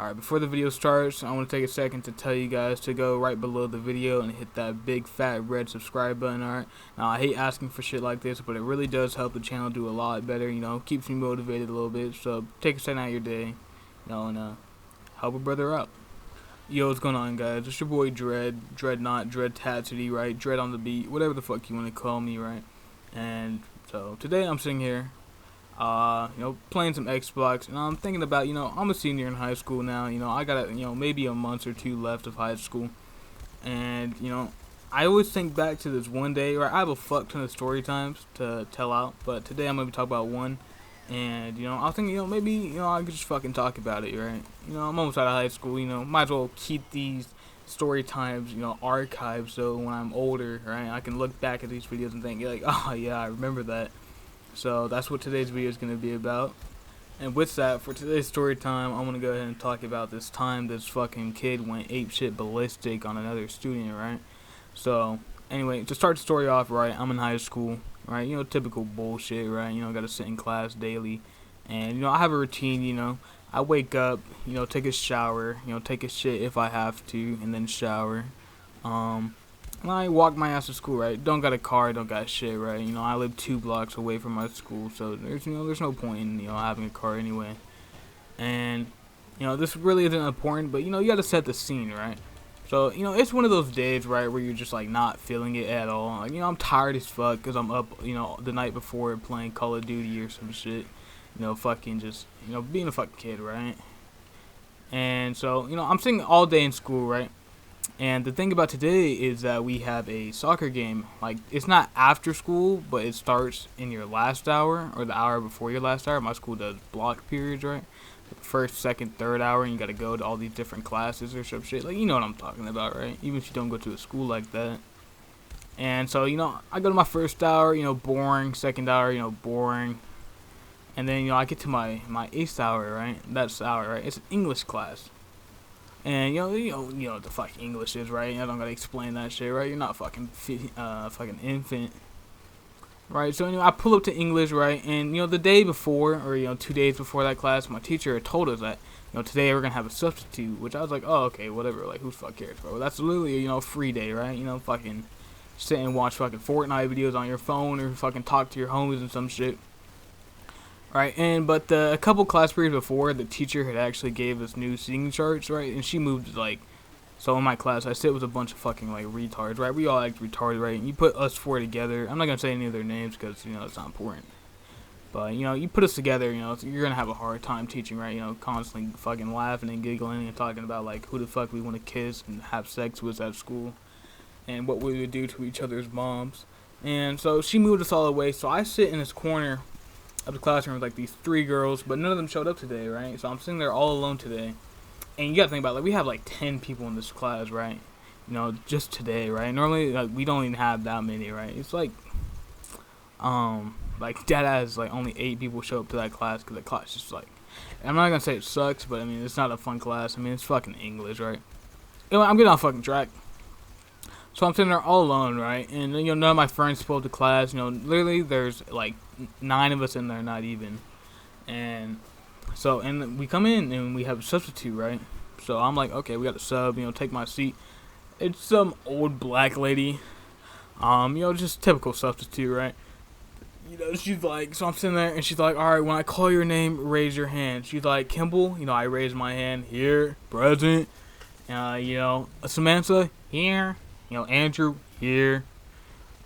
Alright, before the video starts, I want to take a second to tell you guys to go right below the video and hit that big fat red subscribe button. Alright, now I hate asking for shit like this, but it really does help the channel do a lot better, keeps me motivated a little bit. So take a second out of your day, and help a brother out. Yo, what's going on, guys? It's your boy Dreadnought, Dread Tatsity, right? Dread on the beat, whatever the fuck you want to call me, right? And so today I'm sitting here playing some Xbox, and I'm thinking about, I'm a senior in high school now, I got, maybe a month or two left of high school, and, I always think back to this one day, right? I have a fuck ton of story times to tell out, but today I'm going to talk about one, and, I was thinking, maybe, I could just fucking talk about it, right? I'm almost out of high school, might as well keep these story times, archived, so when I'm older, right, I can look back at these videos and think, like, oh, yeah, I remember that. So that's what today's video is going to be about. And with that, for today's story time, I'm going to go ahead and talk about this time this fucking kid went apeshit ballistic on another student, right? So, anyway, to start the story off, right, I'm in high school, right? Typical bullshit, right? Got to sit in class daily. And, I have a routine, I wake up, take a shower, take a shit if I have to, and then shower. I walk my ass to school, right? Don't got a car, don't got shit, right? I live 2 blocks away from my school, so there's no point in, having a car anyway. And, this really isn't important, but, you gotta set the scene, right? So, it's one of those days, right, where you're just, like, not feeling it at all. Like, I'm tired as fuck because I'm up, the night before playing Call of Duty or some shit. Fucking just, being a fucking kid, right? And so, I'm sitting all day in school, right? And the thing about today is that we have a soccer game. Like, it's not after school, but it starts in your last hour or the hour before your last hour. My school does block periods, right? First, second, third hour, and you got to go to all these different classes or some shit. Like, you know what I'm talking about, right? Even if you don't go to a school like that. And so, I go to my first hour, boring. Second hour, boring. And then, I get to my 8th hour, right? That's the hour, right? It's an English class. And you know what the fuck English is, right? I don't gotta explain that shit, right? You're not fucking infant, right? So I pull up to English, right? And the day before, or 2 days before that class, my teacher had told us that today we're gonna have a substitute, which I was like, oh, okay, whatever. Like, who the fuck cares, bro? That's literally a free day, right? Fucking sit and watch fucking Fortnite videos on your phone, or fucking talk to your homies and some shit. Right, but a couple class periods before, the teacher had actually gave us new seating charts, right, and she moved, so in my class, I sit with a bunch of fucking, retards, right, we all act retarded, right, and you put us 4 together. I'm not gonna say any of their names, because, it's not important, but, you put us together, you're gonna have a hard time teaching, right, constantly fucking laughing and giggling and talking about, who the fuck we want to kiss and have sex with at school, and what we would do to each other's moms. And so she moved us all away, so I sit in this corner of the classroom with these 3 girls, but none of them showed up today, right? So I'm sitting there all alone today, and you gotta think about we have 10 people in this class, right? Just today, right? Normally we don't even have that many, right? It's dead ass only 8 people show up to that class because the class just I'm not gonna say it sucks, but I mean it's not a fun class. I mean it's fucking English, right? Anyway, I'm getting on fucking track. So I'm sitting there all alone, right? And none of my friends spoke to class. Literally there's 9 of us in there, not even. And so, and we come in and we have a substitute, right? So I'm like, okay, we got a sub, take my seat. It's some old black lady, just typical substitute, right? She's so I'm sitting there and she's like, all right, when I call your name, raise your hand. She's like, Kimball, I raise my hand, here, present. Samantha, here. Andrew, here.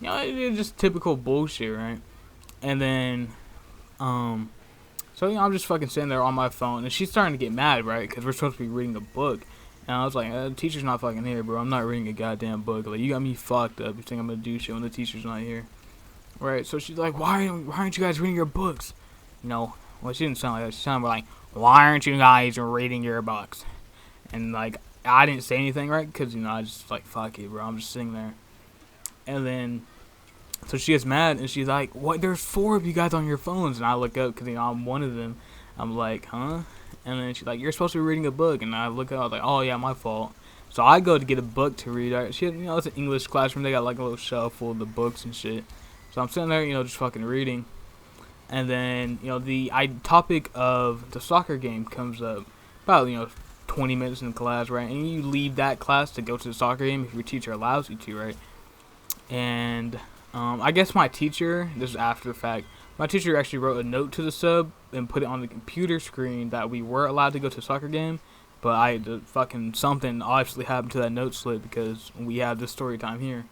It's just typical bullshit, right? And then, so, I'm just fucking sitting there on my phone, and she's starting to get mad, right? Because we're supposed to be reading a book. And I was like, the teacher's not fucking here, bro. I'm not reading a goddamn book. You got me fucked up. You think I'm gonna do shit when the teacher's not here? Right? So she's like, why aren't you guys reading your books? Well, she didn't sound like that. She sounded like, why aren't you guys reading your books? And, I didn't say anything, right? Because, I just, fuck it, bro. I'm just sitting there. And then, so she gets mad, and she's like, what? There's 4 of you guys on your phones. And I look up, because, I'm one of them. I'm like, huh? And then she's like, you're supposed to be reading a book. And I look up, I was like, oh, yeah, my fault. So I go to get a book to read. Right? She, it's an English classroom. They got, a little shelf full of the books and shit. So I'm sitting there, just fucking reading. And then, the topic of the soccer game comes up about, 20 minutes in class, right? And you leave that class to go to the soccer game if your teacher allows you to, right? And I guess my teacher, this is after the fact, my teacher actually wrote a note to the sub and put it on the computer screen that we were allowed to go to a soccer game. But something obviously happened to that note slip because we have this story time here.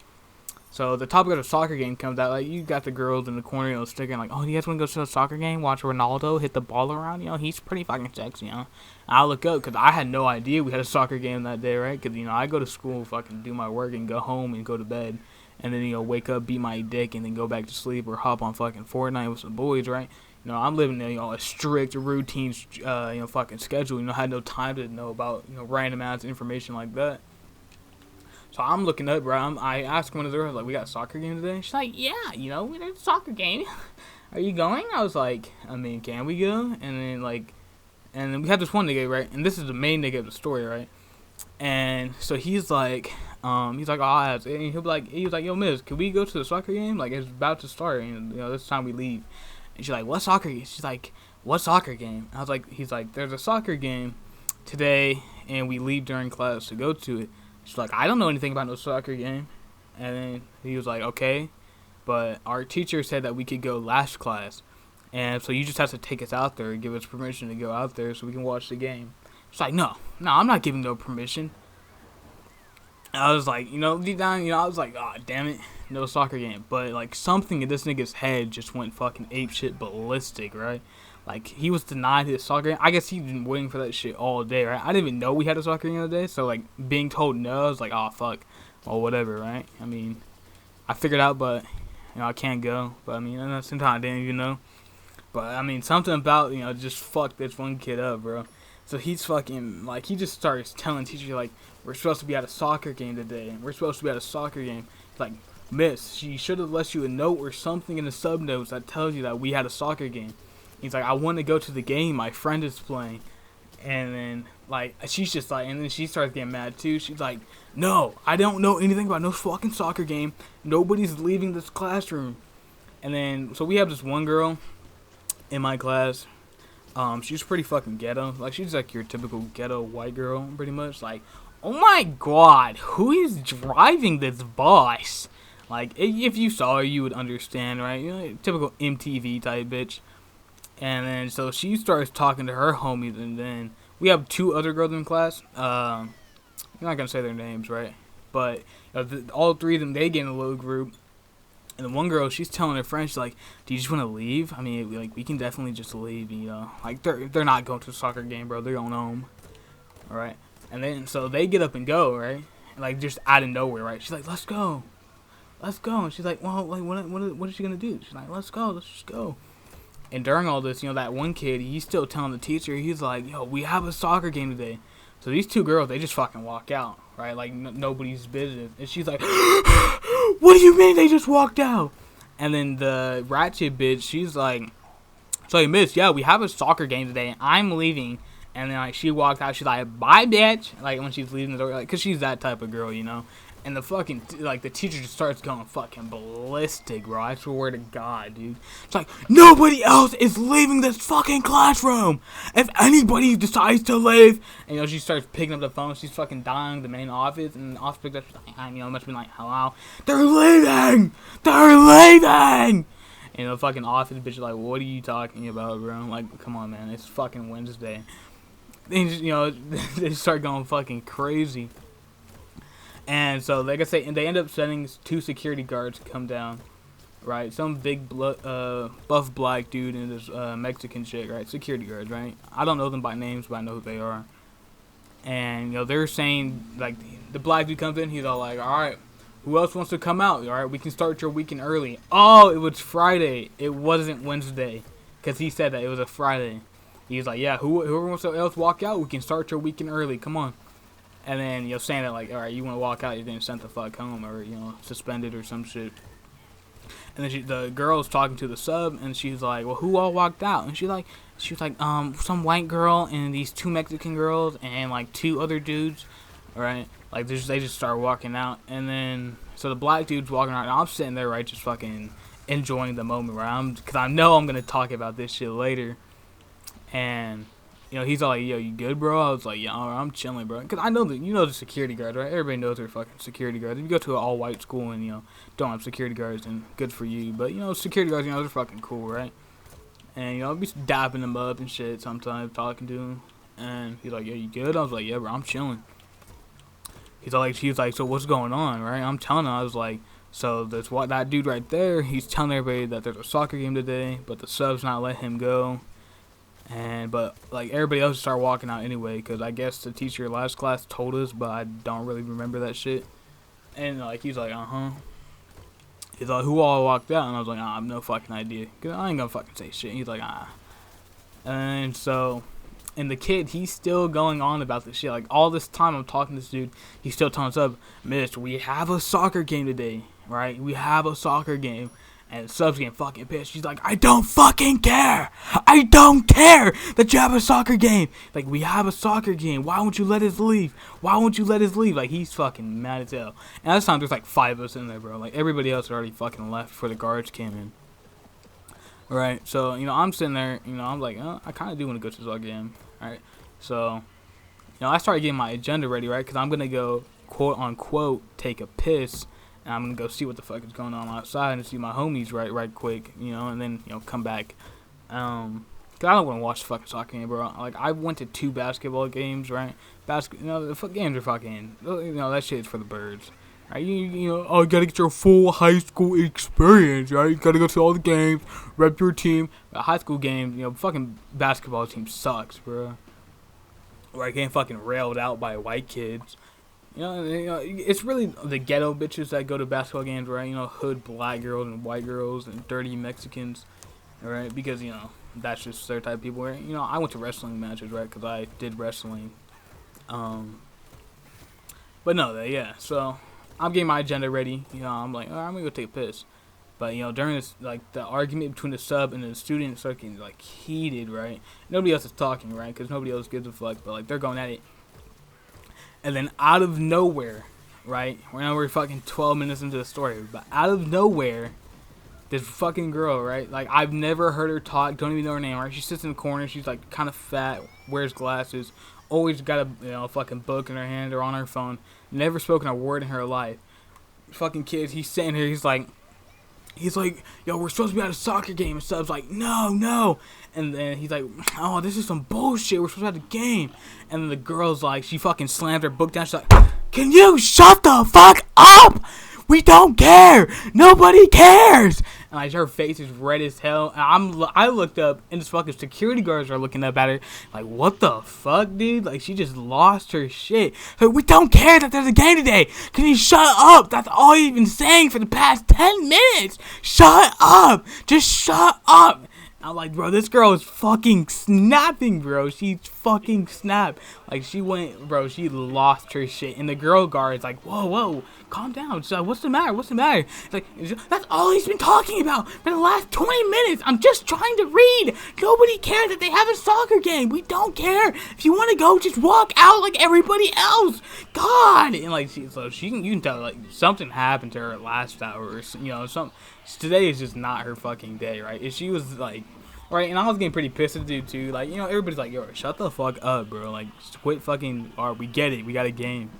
So the topic of the soccer game comes out, like, you got the girls in the corner, sticking like, oh, you guys want to go to a soccer game, watch Ronaldo hit the ball around, he's pretty fucking sexy, And I look up, because I had no idea we had a soccer game that day, right? Because, I go to school, fucking do my work, and go home and go to bed. And then, wake up, beat my dick, and then go back to sleep, or hop on fucking Fortnite with some boys, right? I'm living, a strict routine, fucking schedule. I had no time to know about, random ass information like that. So I'm looking up, bro. I asked one of the girls, like, we got a soccer game today? She's like, yeah, we got a soccer game. Are you going? I was like, can we go? And then we had this one nigga, right? And this is the main nigga of the story, right? And so he's like, oh, I asked. And he was like, yo, miss, can we go to the soccer game? Like, it's about to start, and, this time we leave. And she's like, what soccer game? She's like, what soccer game? I was like, he's like, there's a soccer game today, and we leave during class to go to it. She's like, I don't know anything about no soccer game. And then he was like, okay, but our teacher said that we could go last class. And so you just have to take us out there and give us permission to go out there so we can watch the game. She's like, no, I'm not giving no permission. And I was like, deep down, I was like, oh, damn it, no soccer game. But, like, something in this nigga's head just went fucking apeshit ballistic, right? Like, he was denied his soccer game. I guess he'd been waiting for that shit all day, right? I didn't even know we had a soccer game the other day. So, like, being told no, I was like, oh, fuck. Well, whatever, right? I figured out, but, I can't go. But, sometimes I didn't even know. But, something about, just fucked this one kid up, bro. So, he's fucking, like, he just starts telling teacher, like, we're supposed to be at a soccer game today. We're supposed to be at a soccer game. Like, miss, she should have left you a note or something in the sub notes that tells you that we had a soccer game. He's like, I want to go to the game. My friend is playing. And then, like, she's just like, and then she starts getting mad, too. She's like, no, I don't know anything about no fucking soccer game. Nobody's leaving this classroom. And then, so we have this one girl in my class. She's pretty fucking ghetto. Like, she's like your typical ghetto white girl, pretty much. Like, oh my god, who is driving this bus? Like, if you saw her, you would understand, right? Typical MTV type bitch. And then, so she starts talking to her homies, and then we have two other girls in class. I'm not going to say their names, right? But all three of them, they get in a little group. And the one girl, she's telling her friend, she's like, do you just want to leave? We can definitely just leave, Like, they're not going to a soccer game, bro. They're going home. All right? And then, so they get up and go, right? And, like, just out of nowhere, right? She's like, let's go. Let's go. And she's like, well, like, what is she going to do? She's like, let's go. Let's just go. And during all this, that one kid, he's still telling the teacher, he's like, yo, we have a soccer game today. So these two girls, they just fucking walk out, right? Like, nobody's business. And she's like, what do you mean they just walked out? And then the ratchet bitch, she's like, so miss, yeah, we have a soccer game today. I'm leaving. And then, like, she walked out. She's like, bye, bitch. Like, when she's leaving the door, like, because she's that type of girl, And the fucking, like, the teacher just starts going fucking ballistic, bro. I swear to God, dude. It's like, nobody else is leaving this fucking classroom. If anybody decides to leave. And, she starts picking up the phone. She's fucking dialing the main office. And the office picks up. She's like, must have been like, hello. They're leaving. They're leaving. And the fucking office bitch is like, what are you talking about, bro? Like, come on, man. It's fucking Wednesday. They just, they start going fucking crazy. And so, like I say, and they end up sending two security guards to come down, right? Some big buff black dude and this Mexican chick, right? Security guards, right? I don't know them by names, but I know who they are. And, they're saying, like, the black dude comes in, he's all like, all right, who else wants to come out? All right, we can start your weekend early. Oh, it was Friday. It wasn't Wednesday, because he said that it was a Friday. He's like, yeah, whoever wants to else walk out, we can start your weekend early. Come on. And then, saying that, like, all right, you want to walk out, you're getting sent the fuck home or, suspended or some shit. And then the girl's talking to the sub, and she's like, well, who all walked out? And she was like, some white girl and these two Mexican girls and, like, two other dudes, right? Like, they just start walking out. And then, so the black dude's walking around, and I'm sitting there, right, just fucking enjoying the moment, right? Because I know I'm going to talk about this shit later. And he's all like, yo, you good, bro? I was like, yeah, I'm chilling, bro. Because I know that, the security guards, right? Everybody knows they're fucking security guards. If you go to an all-white school and, don't have security guards, then good for you. But, security guards, they're fucking cool, right? And, I'll be dapping them up and shit sometimes, talking to him. And he's like, yo, you good? I was like, yeah, bro, I'm chilling. He was like, so what's going on, right? I'm telling him, I was like, so that dude right there, he's telling everybody that there's a soccer game today, but the sub's not letting him go. But like everybody else started walking out anyway, because I guess the teacher last class told us, but I don't really remember that shit. And like he's like, he's like, who all walked out? And I was like, I have no fucking idea, because I ain't gonna fucking say shit. He's like, And so, and the kid, he's still going on about this shit. Like all this time I'm talking to this dude, he's still telling us up, Miss, we have a soccer game today, right? We have a soccer game. And Sub's getting fucking pissed. She's like, I don't fucking care. I don't care that you have a soccer game. Like, we have a soccer game. Why won't you let us leave? Why won't you let us leave? Like, he's fucking mad as hell. And at this time, there's like 5 of us in there, bro. Like, everybody else had already fucking left before the guards came in. Right? So, I'm sitting there, I'm like, I kind of do want to go to the soccer game. Right? So, I started getting my agenda ready, right? Because I'm going to go, quote unquote, take a piss. And I'm going to go see what the fuck is going on outside and see my homies right quick, and then, come back. Because I don't want to watch the fucking soccer game, bro. Like, I went to 2 basketball games, right? The games are fucking, that shit is for the birds. Right? You gotta get your full high school experience, right? You gotta go to all the games, rep your team. A high school game, fucking basketball team sucks, bro. Right? Getting fucking railed out by white kids. It's really the ghetto bitches that go to basketball games, right? Hood black girls and white girls and dirty Mexicans, right? Because, that's just their type of people, right? I went to wrestling matches, right? Because I did wrestling. But no, yeah. So, I'm getting my agenda ready. I'm like, I'm going to go take a piss. But, during this, like, the argument between the sub and the student started getting, like, heated, right? Nobody else is talking, right? Because nobody else gives a fuck. But, like, they're going at it. And then out of nowhere, right? We're fucking 12 minutes into the story, but out of nowhere, this fucking girl, right? Like, I've never heard her talk, don't even know her name, right? She sits in the corner, she's like kind of fat, wears glasses, always got a fucking book in her hand or on her phone, never spoken a word in her life. Fucking kid, he's sitting here, he's like, yo, we're supposed to be at a soccer game. And Sub's like, no. And then he's like, oh, this is some bullshit. We're supposed to have the game. And then the girl's like, she fucking slammed her book down. She's like, can you shut the fuck up? We don't care. Nobody cares. And like her face is red as hell. And I looked up, and this fucking security guards are looking up at her. Like, what the fuck, dude? Like, she just lost her shit. Like, we don't care that there's a game today. Can you shut up? That's all you've been saying for the past 10 minutes. Shut up. Just shut up. I'm like, bro, this girl is fucking snapping, bro. She's fucking snapped. Like, she lost her shit. And the girl guard's like, whoa, calm down. She's like, what's the matter? It's like, that's all he's been talking about for the last 20 minutes. I'm just trying to read. Nobody cares that they have a soccer game. We don't care. If you want to go, just walk out like everybody else. God. And like, you can tell, like, something happened to her last hour. Today is just not her fucking day, right? And she was like, right, and I was getting pretty pissed at the dude too. Like, everybody's like, yo, shut the fuck up, bro. Like, just quit fucking, or we get it, we got a game.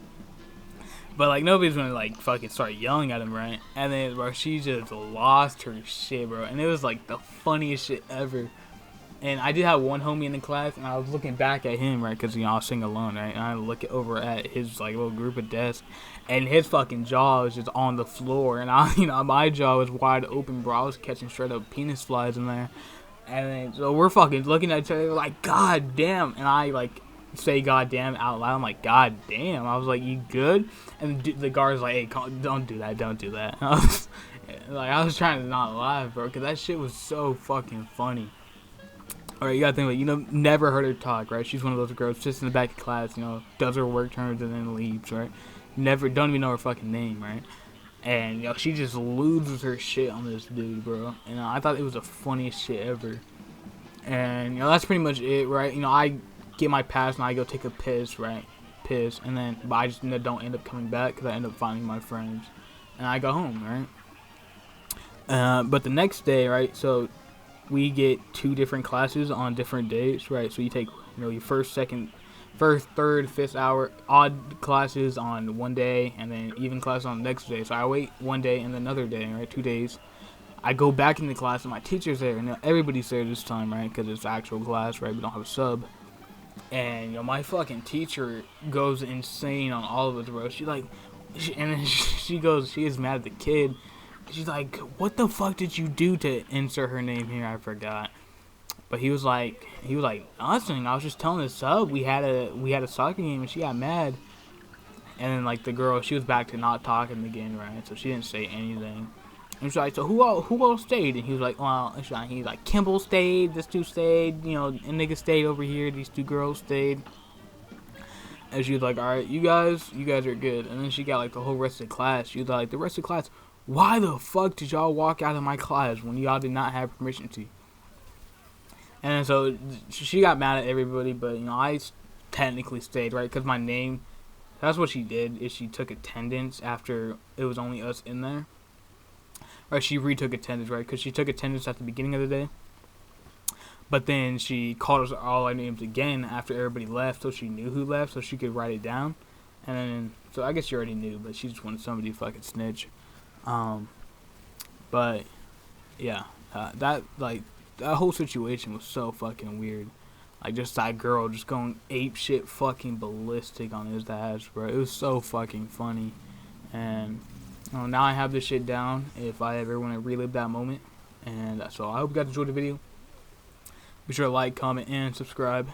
But like, nobody's gonna like fucking start yelling at him, right? And then, bro, she just lost her shit, bro. And it was like the funniest shit ever. And I did have one homie in the class, and I was looking back at him, right, because, I was sitting alone, right, and I look over at his, like, little group of desks, and his fucking jaw was just on the floor, and my jaw was wide open, bro. I was catching straight up penis flies in there. And then, so we're fucking looking at each other like, God damn. And I, like, say God damn out loud. I'm like, God damn. I was like, you good? And the guard's like, hey, don't do that. I was trying to not laugh, bro, because that shit was so fucking funny. Alright, you gotta think about it. Never heard her talk, right? She's one of those girls just in the back of class, does her work, turns, and then leaves, right? Don't even know her fucking name, right? And, she just loses her shit on this dude, bro. And I thought it was the funniest shit ever. And, that's pretty much it, right? I get my pass and I go take a piss, right? And then, but I just don't end up coming back because I end up finding my friends. And I go home, right? But the next day, right, so we get 2 different classes on different days, right? So you take you know, your first, second, first, third, fifth hour, odd classes on one day, and then even classes on the next day. So I wait one day and then another day, right, 2 days. I go back into class and my teacher's there, and everybody's there this time, right, because it's actual class, right, we don't have a sub. And, you know, my fucking teacher goes insane on all of us, bro. She is mad at the kid. She's like, what the fuck did you do to insert her name here? I forgot. But he was like, nothing. I was just telling the sub we had a soccer game, and she got mad. And then, like, the girl, she was back to not talking again, right? So she didn't say anything. And she's like, so who all stayed? And he was like, well, he's like, Kimball stayed, this dude stayed, you know, and nigga stayed over here, these 2 girls stayed. And she was like, alright, you guys are good. And then she got, like, the whole rest of the class. She was like, the rest of the class, why the fuck did y'all walk out of my class when y'all did not have permission to? And so she got mad at everybody, but, you know, I technically stayed, right? Because my name, that's what she did, is she took attendance after it was only us in there. Or she retook attendance, right? Because she took attendance at the beginning of the day. But then she called us all our names again after everybody left, so she knew who left, so she could write it down. And then, so I guess she already knew, but she just wanted somebody to fucking snitch. But, yeah, that whole situation was so fucking weird. Like, just that girl just going ape shit fucking ballistic on his ass, bro. It was so fucking funny. And now I have this shit down if I ever want to relive that moment. And so I hope you guys enjoyed the video. Be sure to like, comment, and subscribe.